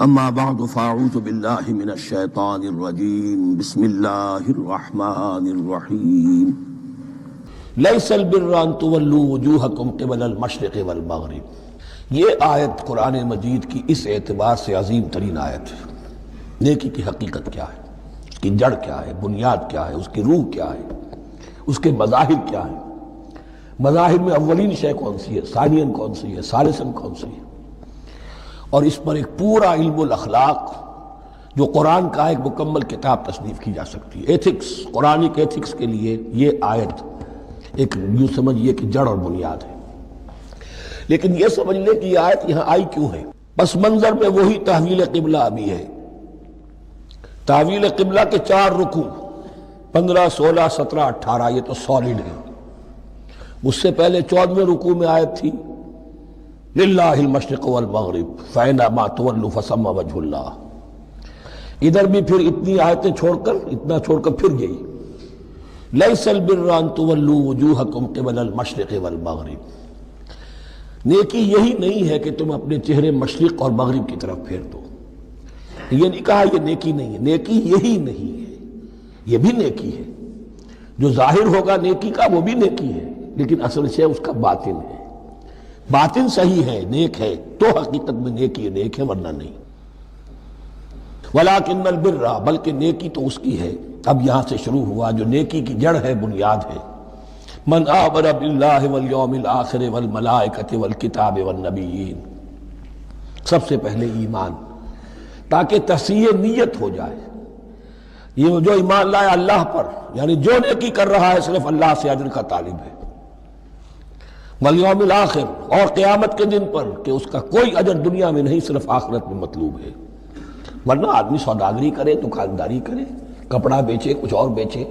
اما بعد فاعوذ باللہ من الشیطان الرجیم بسم اللہ الرحمن الرحیم لیس البر ان تولوا وجوہکم قبل المشرق والمغرب۔ یہ آیت قرآن مجید کی اس اعتبار سے عظیم ترین آیت ہے۔ نیکی کی حقیقت کیا ہے، اس کی جڑ کیا ہے، بنیاد کیا ہے، اس کی روح کیا ہے، اس کے مظاہر کیا ہے، مظاہر میں اولین شے کون سی ہے، ثانین کون سی ہے، ثالثاً کون سی ہے، اور اس پر ایک پورا علم الاخلاق جو قرآن کا ایک مکمل کتاب تصنیف کی جا سکتی ہے۔ ایتھکس، قرآنک ایتھکس کے لیے یہ آیت ایک یوں سمجھیے کہ جڑ اور بنیاد ہے۔ لیکن یہ سمجھ لیں کہ یہ آیت یہاں آئی کیوں ہے۔ پس منظر میں وہی تحویل قبلہ ابھی ہے۔ تحویل قبلہ کے 4 رکوع 15، 16، 17، 18 یہ تو سالڈ ہے۔ اس سے پہلے 14ویں رکوع میں آیت تھی للہ المشرق والمغرب فأینما تولوا فثم وجہ اللہ۔ ادھر بھی پھر اتنی آیتیں چھوڑ کر پھر گئی لیس البر ان تولوا وجوہکم قبل المشرق والمغرب۔ نیکی یہی نہیں ہے کہ تم اپنے چہرے مشرق اور مغرب کی طرف پھیر دو۔ یہ نہیں کہا یہ نیکی نہیں ہے، نیکی یہی نہیں ہے، یہ بھی نیکی ہے۔ جو ظاہر ہوگا نیکی کا وہ بھی نیکی ہے، لیکن اصل سے اس کا باطن ہے۔ باطن صحیح ہے، نیک ہے تو حقیقت میں نیکی نیک ہے، ورنہ نہیں۔ وَلَٰكِنَّ الْبِرَّ، بلکہ نیکی تو اس کی ہے۔ اب یہاں سے شروع ہوا جو نیکی کی جڑ ہے، بنیاد ہے۔ مَنْ آمَنَ بِاللَّهِ وَالْيَوْمِ الْآخِرِ وَالْمَلَائِكَةِ وَالْكِتَابِ وَالنَّبِيِّينَ۔ سب سے پہلے ایمان، تاکہ تصحیح نیت ہو جائے۔ یہ جو ایمان لائے اللہ پر، یعنی جو نیکی کر رہا ہے صرف اللہ سے اجر کا طالب ہے۔ والیوم الآخر، اور قیامت کے دن پر کہ اس کا کوئی اجر دنیا میں نہیں، صرف آخرت میں مطلوب ہے۔ ورنہ آدمی سوداگری کرے، دکانداری کرے، کپڑا بیچے، کچھ اور بیچے،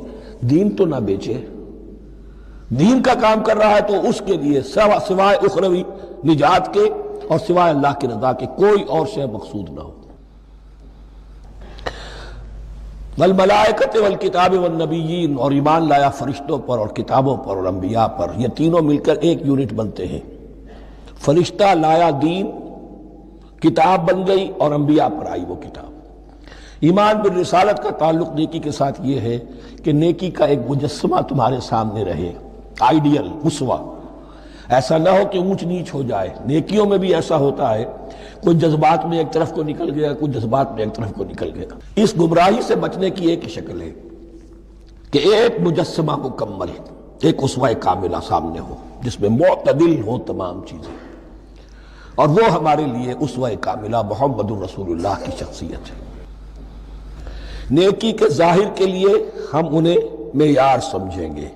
دین تو نہ بیچے۔ دین کا کام کر رہا ہے تو اس کے لیے سوائے اخروی نجات کے اور سوائے اللہ کی رضا کے کوئی اور شے مقصود نہ ہو۔ والملائکۃ والکتاب والنبیین، اور ایمان لایا فرشتوں پر اور کتابوں پر اور انبیاء پر۔ یہ تینوں مل کر ایک یونٹ بنتے ہیں۔ فرشتہ لایا دین، کتاب بن گئی، اور انبیاء پر آئی وہ کتاب۔ ایمان بالرسالت کا تعلق نیکی کے ساتھ یہ ہے کہ نیکی کا ایک مجسمہ تمہارے سامنے رہے، آئیڈیل، اسوہ۔ ایسا نہ ہو کہ اونچ نیچ ہو جائے۔ نیکیوں میں بھی ایسا ہوتا ہے، کوئی جذبات میں ایک طرف کو نکل گیا، کوئی جذبات میں ایک طرف کو نکل گیا۔ اس گمراہی سے بچنے کی ایک شکل ہے کہ ایک مجسمہ مکمل، ایک اسوہ کاملہ سامنے ہو جس میں معتدل ہو تمام چیزیں، اور وہ ہمارے لیے اسوہ کاملہ محمد الرسول اللہ کی شخصیت ہے۔ نیکی کے ظاہر کے لیے ہم انہیں معیار سمجھیں گے،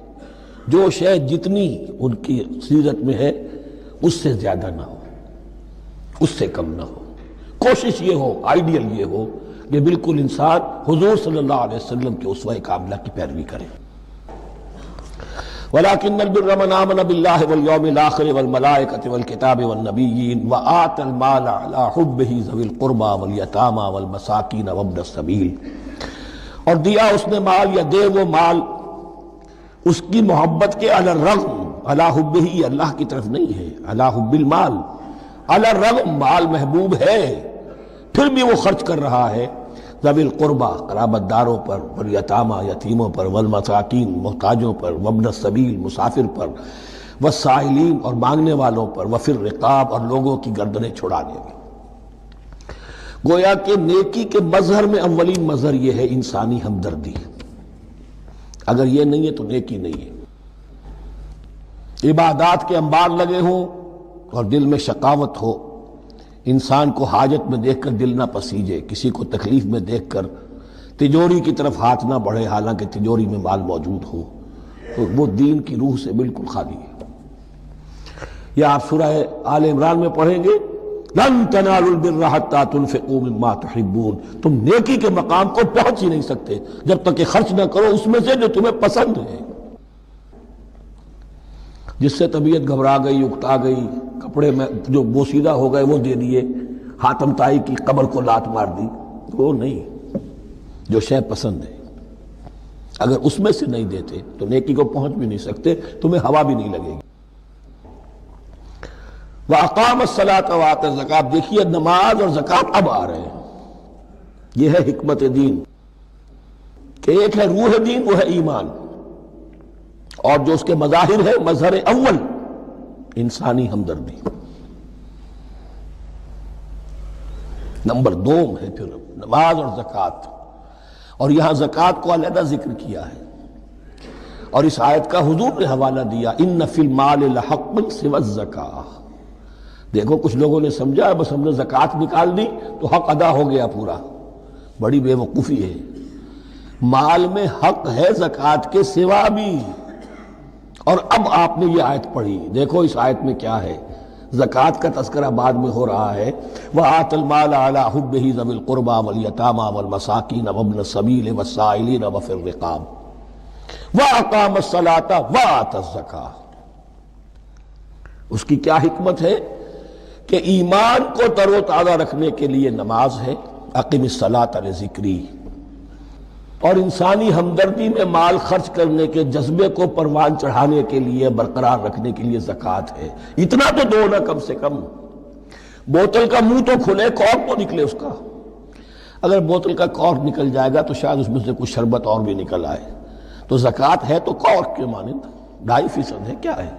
جو شے جتنی ان کی سیرت میں ہے اس سے زیادہ نہ ہو، اس سے کم نہ ہو۔ کوشش یہ ہو، آئیڈیل یہ ہو کہ بالکل انسان حضور صلی اللہ علیہ وسلم کے اسوہ کاملہ کی پیروی کرے۔ وَلَٰكِنَّ الْبِرَّ مَنْ آمَنَ بِاللَّهِ وَالْيَوْمِ الْآخِرِ وَالْمَلَائِكَةِ وَالْكِتَابِ وَالنَّبِيِّينَ وَآتَى الْمَالَ عَلَىٰ حُبِّهِ ذَوِي الْقُرْبَىٰ وَالْيَتَامَىٰ وَالْمَسَاكِينَ وَابْنَ السَّبِيلِ، اور دیا اس نے مال یا دے وہ مال اس کی محبت کے علی الرغم، علی حبہ اللہ کی طرف نہیں ہے، علی حب المال، علی الرغم مال محبوب ہے پھر بھی وہ خرچ کر رہا ہے، ذوی القربہ قرابت داروں پر، والیتامى یتیموں پر، والمساکین محتاجوں پر، وابن السبیل مسافر پر، والسائلین اور مانگنے والوں پر، وفی الرقاب اور لوگوں کی گردنیں چھڑانے میں۔ گویا کہ نیکی کے مظہر میں اولین مظہر یہ ہے انسانی ہمدردی۔ اگر یہ نہیں ہے تو نیکی نہیں ہے۔ عبادات کے انبار لگے ہوں اور دل میں شقاوت ہو، انسان کو حاجت میں دیکھ کر دل نہ پسیجے، کسی کو تکلیف میں دیکھ کر تجوری کی طرف ہاتھ نہ بڑھے حالانکہ تجوری میں مال موجود ہو، تو وہ دین کی روح سے بالکل خالی ہے۔ یا آپ سورہ آل عمران میں پڑھیں گے لن تنالوا البر حتى تنفقوا مما تحبون، تم نیکی کے مقام کو پہنچ ہی نہیں سکتے جب تک کہ خرچ نہ کرو اس میں سے جو تمہیں پسند ہے۔ جس سے طبیعت گھبرا گئی، اکتا گئی، کپڑے میں جو بوسیدہ ہو گئے وہ دے دیے، حاتم طائی کی قبر کو لات مار دی، وہ نہیں، جو شے پسند ہے اگر اس میں سے نہیں دیتے تو نیکی کو پہنچ بھی نہیں سکتے، تمہیں ہوا بھی نہیں لگے گی۔ وَأَقَامَ الصَّلَاةَ وَآتَى الزَّكَاةَ، دیکھیے نماز اور زکوٰۃ اب آ رہے ہیں۔ یہ ہے حکمت دین کہ ایک ہے روح دین، وہ ہے ایمان، اور جو اس کے مظاہر ہے، مظہر اول انسانی ہمدردی، نمبر دو ہے پھر نماز اور زکوٰۃ، اور یہاں زکوٰۃ کو علیحدہ ذکر کیا ہے، اور اس آیت کا حضور نے حوالہ دیا ان فی المال لحق سوى الزکاۃ۔ دیکھو کچھ لوگوں نے سمجھا بس ہم نے زکوٰۃ نکال دی تو حق ادا ہو گیا پورا، بڑی بے وقوفی ہے۔ مال میں حق ہے زکوٰۃ کے سوا بھی، اور اب آپ نے یہ آیت پڑھی، دیکھو اس آیت میں کیا ہے، زکوٰۃ کا تذکرہ بعد میں ہو رہا ہے، وَآتَ الْمَالَ عَلَىٰ حُبِّهِ ذَوِي الْقُرْبَىٰ وَالْيَتَامَىٰ وَالْمَسَاكِينَ وَابْنَ السَّبِيلِ وَالسَّائِلِينَ وَفِي الرِّقَابِ وَأَقَامَ الصَّلَاةَ وَآتَ الزَّكَاةَ۔ اس کی کیا حکمت ہے کہ ایمان کو تر و تازہ رکھنے کے لیے نماز ہے، اقم الصلاۃ لذکری، اور انسانی ہمدردی میں مال خرچ کرنے کے جذبے کو پروان چڑھانے کے لیے، برقرار رکھنے کے لیے زکوٰۃ ہے۔ اتنا تو دو نا کم سے کم، بوتل کا منہ تو کھلے، کارک تو نکلے اس کا، اگر بوتل کا کارک نکل جائے گا تو شاید اس میں سے کچھ شربت اور بھی نکل آئے، تو زکوٰۃ ہے تو کارک کے مانند 2.5% ہے، کیا ہے،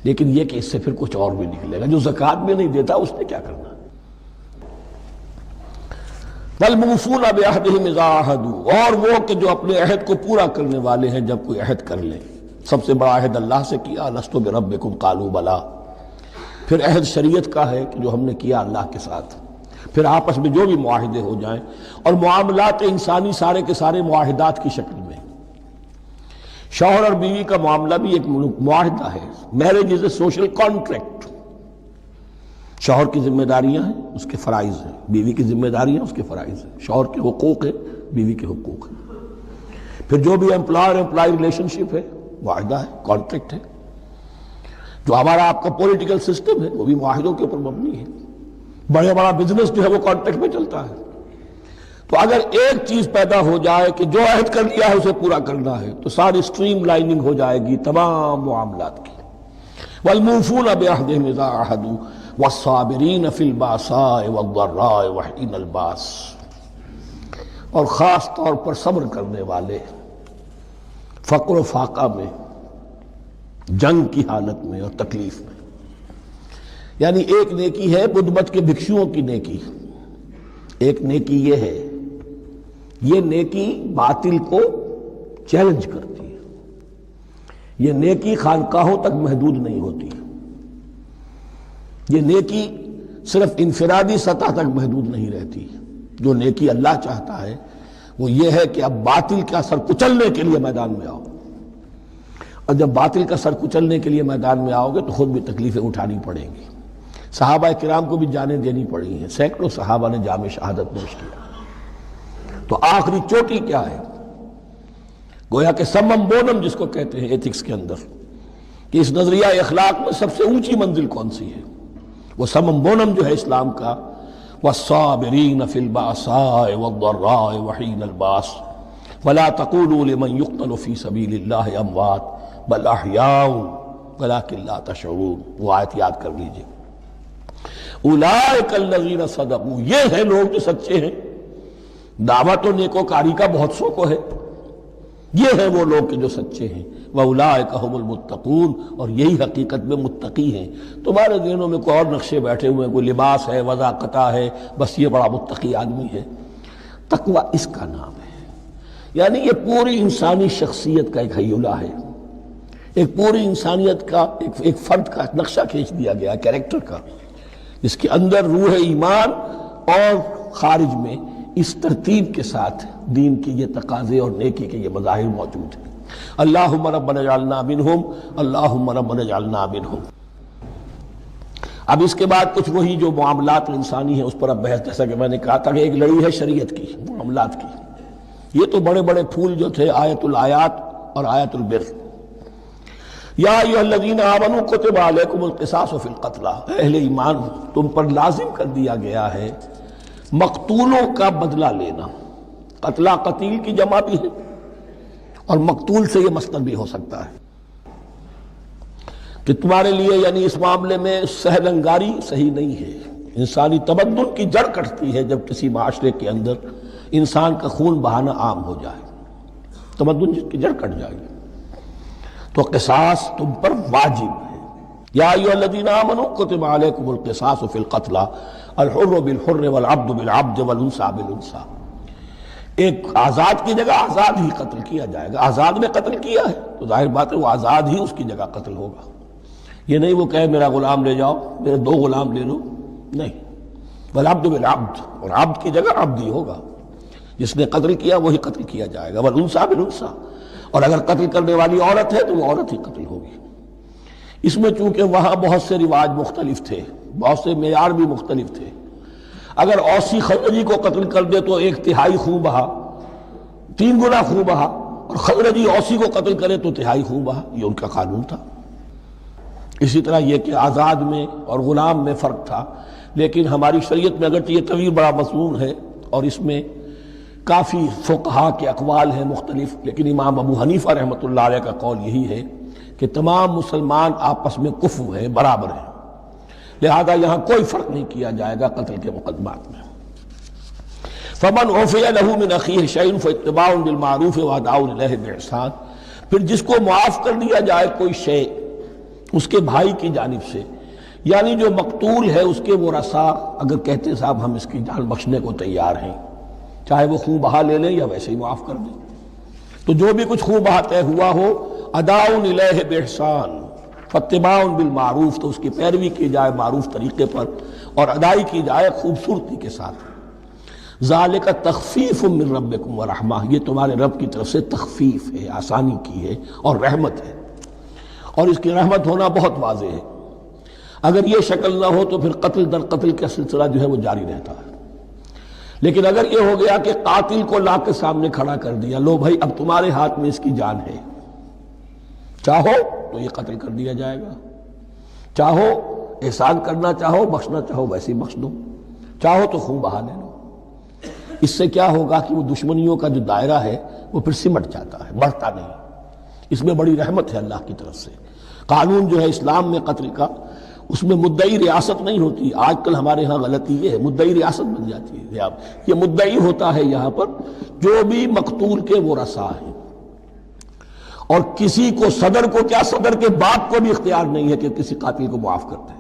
لیکن یہ کہ اس سے پھر کچھ اور بھی نکلے گا، جو زکوٰۃ بھی نہیں دیتا اس نے کیا کرنا۔ وَالْمُوفُونَ بِعَهْدِهِمْ إِذَا عَاهَدُوا، اور وہ کہ جو اپنے عہد کو پورا کرنے والے ہیں جب کوئی عہد کر لیں۔ سب سے بڑا عہد اللہ سے کیا، لست بربکم قالوا بلا، پھر عہد شریعت کا ہے کہ جو ہم نے کیا اللہ کے ساتھ، پھر آپس میں جو بھی معاہدے ہو جائیں، اور معاملات انسانی سارے کے سارے معاہدات کی شکل میں، شوہر اور بیوی کا معاملہ بھی ایک معاہدہ ہے، marriage is a social contract, شوہر کی ذمہ داریاں ہیں، اس کے فرائض ہیں، بیوی کی ذمہ داریاں اس کے فرائض ہیں، شوہر کے حقوق ہیں، بیوی کے حقوق ہیں، پھر جو بھی امپلائر امپلائی ریلیشن شپ ہے معاہدہ ہے، کانٹریکٹ ہے، جو ہمارا آپ کا پولیٹیکل سسٹم ہے وہ بھی معاہدوں کے اوپر مبنی ہے، بڑا بزنس جو ہے وہ کانٹریکٹ میں چلتا ہے۔ تو اگر ایک چیز پیدا ہو جائے کہ جو عہد کر لیا ہے اسے پورا کرنا ہے، تو ساری سٹریم لائننگ ہو جائے گی تمام معاملات کی۔ وَالْمُوفُونَ بِعَهْدِهِمْ إِذَا عَاهَدُوا وَالصَّابِرِينَ فِي الْبَأْسَاءِ وَالضَّرَّاءِ وَحِينَ الْبَأْسِ، اور خاص طور پر صبر کرنے والے فقر و فاقہ میں، جنگ کی حالت میں اور تکلیف میں۔ یعنی ایک نیکی ہے بدھ مت کے بھکشوؤں کی نیکی، ایک نیکی یہ ہے، یہ نیکی باطل کو چیلنج کرتی ہے، یہ نیکی خانقاہوں تک محدود نہیں ہوتی، یہ نیکی صرف انفرادی سطح تک محدود نہیں رہتی، جو نیکی اللہ چاہتا ہے وہ یہ ہے کہ اب باطل کا سر کچلنے کے لیے میدان میں آؤ، اور جب باطل کا سر کچلنے کے لیے میدان میں آؤ گے تو خود بھی تکلیفیں اٹھانی پڑیں گی۔ صحابہ کرام کو بھی جانیں دینی پڑی ہیں، سینکڑوں صحابہ نے جام شہادت نوش کیا، تو آخری چوٹی کیا ہے، گویا کہ سمم بونم جس کو کہتے ہیں ایتھکس کے اندر، کہ اس نظریہ اخلاق میں سب سے اونچی منزل کون سی ہے، وہ سمم بونم جو ہے اسلام کا، وَالصَّابِرِينَ فِي الْبَأْسَاءِ وَالضَّرَّاءِ وَحِينَ الْبَأْسِ وَلَا تَقُولُوا لِمَنْ يُقْتَلُ فِي سَبِيلِ اللَّهِ أَمْوَاتٌ بَلْ أَحْيَاءٌ وَلَكِنْ لَا تَشْعُرُونَ۔ وہ آیت یاد کر لیجئے، اولئک الذین صدقوا، یہ ہیں لوگ جو سچے ہیں، دعوت و نیکوکاری کا بہت سو کو ہے، یہ ہیں وہ لوگ کہ جو سچے ہیں، وَأُولَئِكَ هُمُ الْمُتَّقُونَ، اور یہی حقیقت میں متقی ہیں۔ تمہارے ذہنوں میں کوئی اور نقشے بیٹھے ہوئے ہیں، کوئی لباس ہے، وضاقتہ ہے، بس یہ بڑا متقی آدمی ہے، تقویٰ اس کا نام ہے۔ یعنی یہ پوری انسانی شخصیت کا ایک حیولہ ہے، ایک پوری انسانیت کا ایک فرد کا نقشہ کھینچ دیا گیا کیریکٹر کا، جس کے اندر روح ایمان اور خارج میں اس ترتیب کے ساتھ دین کی یہ تقاضے اور نیکی کے یہ مظاہر موجود ہیں۔ اللہم ربنا اجعلنا منہم، اللہم ربنا اجعلنا منہم۔ اب اس کے بعد کچھ وہی جو معاملات انسانی ہیں اس پر اب بحث، جیسا کہ میں نے کہا تھا کہ ایک لڑی ہے شریعت کی، معاملات کی، یہ تو بڑے بڑے پھول جو تھے آیت الآیات اور آیت البر، یا ایھا الذین آمنوا کتب علیکم القصاص فی القتلی، اہل ایمان تم پر لازم کر دیا گیا ہے مقتولوں کا بدلہ لینا، قتلہ قتیل کی جمع بھی ہے، اور مقتول سے یہ مصدر بھی ہو سکتا ہے، کہ تمہارے لیے یعنی اس معاملے میں سہل انگاری صحیح نہیں ہے، انسانی تمدن کی جڑ کٹتی ہے جب کسی معاشرے کے اندر انسان کا خون بہانا عام ہو جائے، تمدن کی جڑ کٹ جائے گی۔ تو قصاص تم پر واجب ہے۔ یا ایھا الذین آمنوا کتب علیکم القصاص فی القتلی الحر بالحر والعبد بالعبد والانثی بالانثی۔ ایک آزاد کی جگہ آزاد ہی قتل کیا جائے گا۔ آزاد نے قتل کیا ہے تو ظاہر بات ہے وہ آزاد ہی اس کی جگہ قتل ہوگا۔ یہ نہیں وہ کہے میرا غلام لے جاؤ، میرے 2 غلام لے لو، نہیں، والعبد بالعبد، اور عبد کی جگہ عبد ہی ہوگا، جس نے قتل کیا وہی قتل کیا جائے گا، والانثی بالانثی، اور اگر قتل کرنے والی عورت ہے تو وہ عورت ہی قتل ہوگی۔ اس میں چونکہ وہاں بہت سے رواج مختلف تھے، بہت سے معیار بھی مختلف تھے۔ اگر اوسی خزرجی کو قتل کر دے تو 1/3 خون بہا، 3 گنا خون بہا، اور خزرجی اوسی کو قتل کرے تو 1/3 خون بہا، یہ ان کا قانون تھا۔ اسی طرح یہ کہ آزاد میں اور غلام میں فرق تھا، لیکن ہماری شریعت میں اگرچہ یہ طویل بڑا مضمون ہے اور اس میں کافی فقہا کے اقوال ہیں مختلف، لیکن امام ابو حنیفہ رحمۃ اللہ علیہ کا قول یہی ہے کہ تمام مسلمان آپس میں کفو ہیں، برابر ہیں، لہذا یہاں کوئی فرق نہیں کیا جائے گا قتل کے مقدمات میں۔ فمن عفی لہ من اخیہ شیء فاتباع بالمعروف واداء الیہ باحسان، پھر جس کو معاف کر دیا جائے کوئی شے اس کے بھائی کی جانب سے، یعنی جو مقتول ہے اس کے ورثاء اگر کہتے صاحب ہم اس کی جان بخشنے کو تیار ہیں، چاہے وہ خون بہا لے لیں یا ویسے ہی معاف کر دیں، تو جو بھی کچھ خون بہا طے ہوا ہو اداء الیہ باحسان فاتباع بالمعروف، تو اس کی پیروی کی جائے معروف طریقے پر اور ادائی کی جائے خوبصورتی کے ساتھ۔ ذالک تخفیف من ربکم ورحمہ، یہ تمہارے رب کی طرف سے تخفیف ہے، آسانی کی ہے اور رحمت ہے، اور اس کی رحمت ہونا بہت واضح ہے۔ اگر یہ شکل نہ ہو تو پھر قتل در قتل کا سلسلہ جو ہے وہ جاری رہتا ہے، لیکن اگر یہ ہو گیا کہ قاتل کو لا کے سامنے کھڑا کر دیا، لو بھائی اب تمہارے ہاتھ میں اس کی جان ہے، چاہو تو یہ قتل کر دیا جائے گا، چاہو احسان کرنا چاہو بخشنا چاہو ویسے ہی بخش دو، چاہو تو خون بہا لے لو۔ اس سے کیا ہوگا کہ وہ دشمنیوں کا جو دائرہ ہے وہ پھر سمٹ جاتا ہے، بڑھتا نہیں۔ اس میں بڑی رحمت ہے اللہ کی طرف سے۔ قانون جو ہے اسلام میں قتل کا، اس میں مدعی ریاست نہیں ہوتی۔ آج کل ہمارے ہاں غلطی یہ ہے، مدعی ریاست بن جاتی ہے۔ یہ مدعی ہوتا ہے یہاں پر جو بھی مقتول کے ورثاء ہیں، اور کسی کو صدر کو کیا، صدر کے باپ کو بھی اختیار نہیں ہے کہ کسی قاتل کو معاف کر دے۔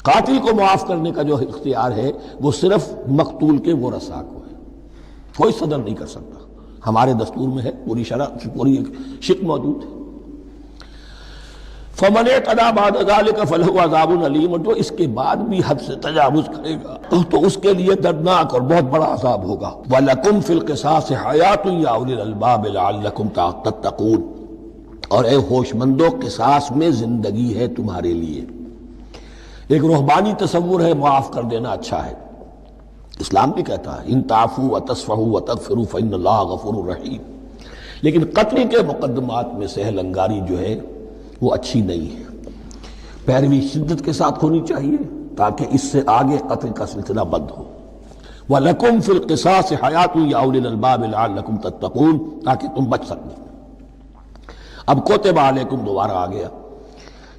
قاتل کو معاف کرنے کا جو اختیار ہے وہ صرف مقتول کے ورثاء کو ہے، کوئی صدر نہیں کر سکتا۔ ہمارے دستور میں ہے، پوری شرح پوری شق موجود ہے۔ فمن اعتدی بعد ذلک فلہ عذاب علیم، اور جو اس کے بعد بھی حد سے تجاوز کرے گا تو اس کے لیے دردناک اور بہت بڑا عذاب ہوگا۔ وَلَكُمْ فِي الْقِصَاصِ حَيَاةٌ يَا أُولِي الْأَلْبَابِ لَعَلَّكُمْ تَتَّقُونَ، اور اے ہوش مندو قصاص میں زندگی ہے تمہارے لیے۔ ایک روحانی تصور ہے معاف کر دینا اچھا ہے، اسلام بھی کہتا ہے ان تعفوا وتصفحوا وتغفروا فإن اللہ غفور رحیم، لیکن قتل کے مقدمات میں سہل انگاری جو ہے وہ اچھی نہیں ہے، پیروی شدت کے ساتھ ہونی چاہیے تاکہ اس سے آگے قتل کا سلسلہ بند ہو۔ وَلَكُمْ فِي الْقِصَاصِ حَيَاةٌ يَا أُولِي الْأَلْبَابِ لَعَلَّكُمْ تَتَّقُونَ، تاکہ تم بچ سکیں۔ اب کوتب علیکم دوبارہ آ گیا۔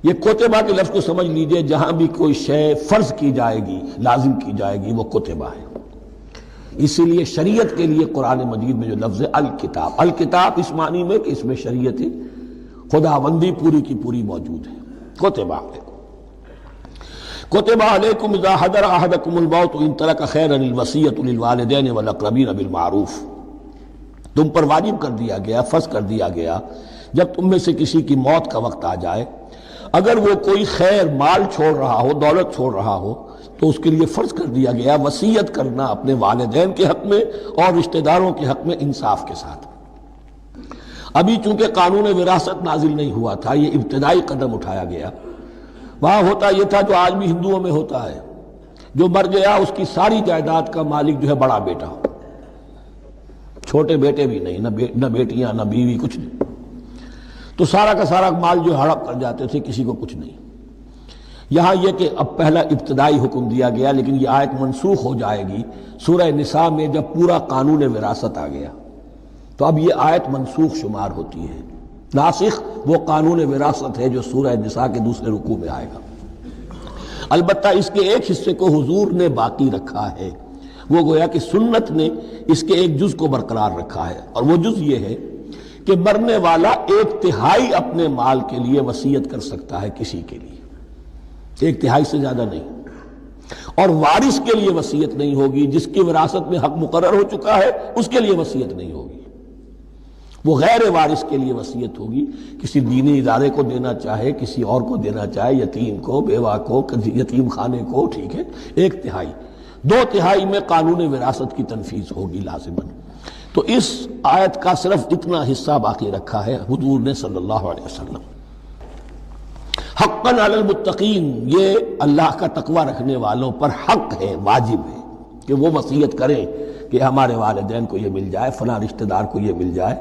یہ کوتبہ کے لفظ کو سمجھ لیجئے، جہاں بھی کوئی شے فرض کی جائے گی، لازم کی جائے گی، وہ کوتبہ ہے۔ اسی لیے شریعت کے لیے قرآن مجید میں جو لفظ ہے الکتاب، الکتاب اس معنی میں کہ اس میں شریعت خداوندی پوری کی پوری موجود ہے۔ کوتبہ علیکم، کوتبہ علیکم اذا حضر احدکم الموت ان ترک خیرا الوصیۃ للوالدین والاقربین بالمعروف، تم پر واجب کر دیا گیا، فرض کر دیا گیا، جب تم میں سے کسی کی موت کا وقت آ جائے، اگر وہ کوئی خیر مال چھوڑ رہا ہو، دولت چھوڑ رہا ہو، تو اس کے لیے فرض کر دیا گیا وصیت کرنا اپنے والدین کے حق میں اور رشتہ داروں کے حق میں انصاف کے ساتھ۔ ابھی چونکہ قانون وراثت نازل نہیں ہوا تھا، یہ ابتدائی قدم اٹھایا گیا۔ وہاں ہوتا یہ تھا جو آج بھی ہندوؤں میں ہوتا ہے، جو مر گیا اس کی ساری جائیداد کا مالک جو ہے بڑا بیٹا، چھوٹے بیٹے بھی نہیں، نہ بیٹیاں نہ بیوی، کچھ نہیں، تو سارا کا سارا مال جو ہڑپ کر جاتے تھے، کسی کو کچھ نہیں۔ یہاں یہ کہ اب پہلا ابتدائی حکم دیا گیا، لیکن یہ آیت منسوخ ہو جائے گی سورہ نساء میں جب پورا قانون وراثت آ گیا، تو اب یہ آیت منسوخ شمار ہوتی ہے۔ ناسخ وہ قانون وراثت ہے جو سورہ نساء کے دوسرے رکوع میں آئے گا۔ البتہ اس کے ایک حصے کو حضور نے باقی رکھا ہے، وہ گویا کہ سنت نے اس کے ایک جز کو برقرار رکھا ہے، اور وہ جز یہ ہے کہ مرنے والا 1/3 اپنے مال کے لیے وصیت کر سکتا ہے کسی کے لیے، 1/3 سے زیادہ نہیں، اور وارث کے لیے وصیت نہیں ہوگی، جس کی وراثت میں حق مقرر ہو چکا ہے اس کے لیے وصیت نہیں ہوگی، وہ غیر وارث کے لیے وصیت ہوگی، کسی دینی ادارے کو دینا چاہے، کسی اور کو دینا چاہے، یتیم کو، بیوہ کو، یتیم خانے کو، ٹھیک ہے، 1/3، 2/3 میں قانون وراثت کی تنفیذ ہوگی لازماً۔ تو اس آیت کا صرف اتنا حصہ باقی رکھا ہے حضور نے صلی اللہ علیہ وسلم۔ حقاً علی المتقین، یہ اللہ کا تقوی رکھنے والوں پر حق ہے، واجب ہے کہ وہ وصیت کریں کہ ہمارے والدین کو یہ مل جائے، فلاں رشتہ دار کو یہ مل جائے،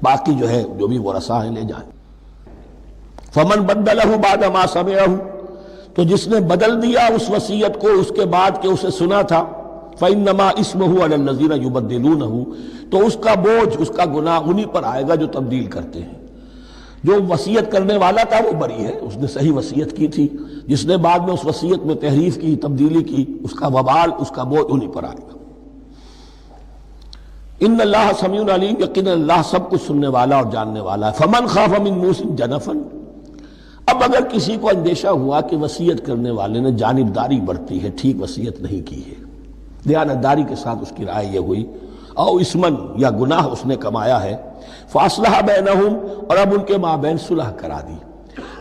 باقی جو ہے جو بھی ورثاء ہیں لے جائیں۔ فمن بدلہ بعد ما سمعہ، تو جس نے بدل دیا اس وصیت کو اس کے بعد کہ اسے سنا تھا، فإنما اسمہ علی الذین یبدلونہ، تو اس کا بوجھ، اس کا گناہ انہی پر آئے گا جو تبدیل کرتے ہیں۔ جو وصیت کرنے والا تھا وہ بری ہے، اس نے صحیح وصیت کی تھی، جس نے بعد میں اس وصیت میں تحریف کی، تبدیلی کی، اس کا وبال، اس کا بوجھ انہی پر آئے گا۔ ان اللہ سمیع علیم، یقینا اللہ سب کچھ سننے والا اور جاننے والا ہے۔ فمن خاف من موص جنفا، اب اگر کسی کو اندیشہ ہوا کہ وصیت کرنے والے نے جانبداری برتی ہے، ٹھیک وصیت نہیں کی ہے، دیانتداری کے ساتھ اس کی رائے یہ ہوئی، او اسمن، یا گناہ اس نے کمایا ہے، فاصلح بینہم، اور اب ان کے مابین صلح کرا دی،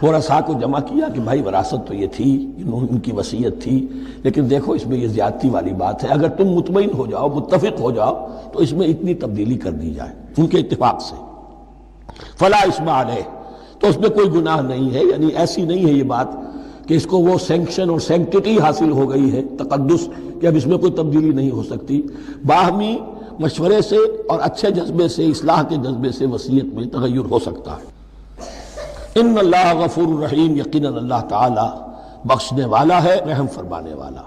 ورثاء کو جمع کیا کہ بھائی وراثت تو یہ تھی، ان کی وصیت تھی، لیکن دیکھو اس میں یہ زیادتی والی بات ہے، اگر تم مطمئن ہو جاؤ، متفق ہو جاؤ تو اس میں اتنی تبدیلی کر دی جائے ان کے اتفاق سے، فلا اسم علیہ، تو اس میں کوئی گناہ نہیں ہے، یعنی ایسی نہیں ہے یہ بات کہ اس کو وہ سینکشن اور سینکٹیٹی حاصل ہو گئی ہے، تقدس، کہ اب اس میں کوئی تبدیلی نہیں ہو سکتی، باہمی مشورے سے اور اچھے جذبے سے، اصلاح کے جذبے سے وصیت میں تغیر ہو سکتا ہے۔ ان اللہ غفور رحیم، یقیناً اللہ تعالی بخشنے والا ہے، رحم فرمانے والا۔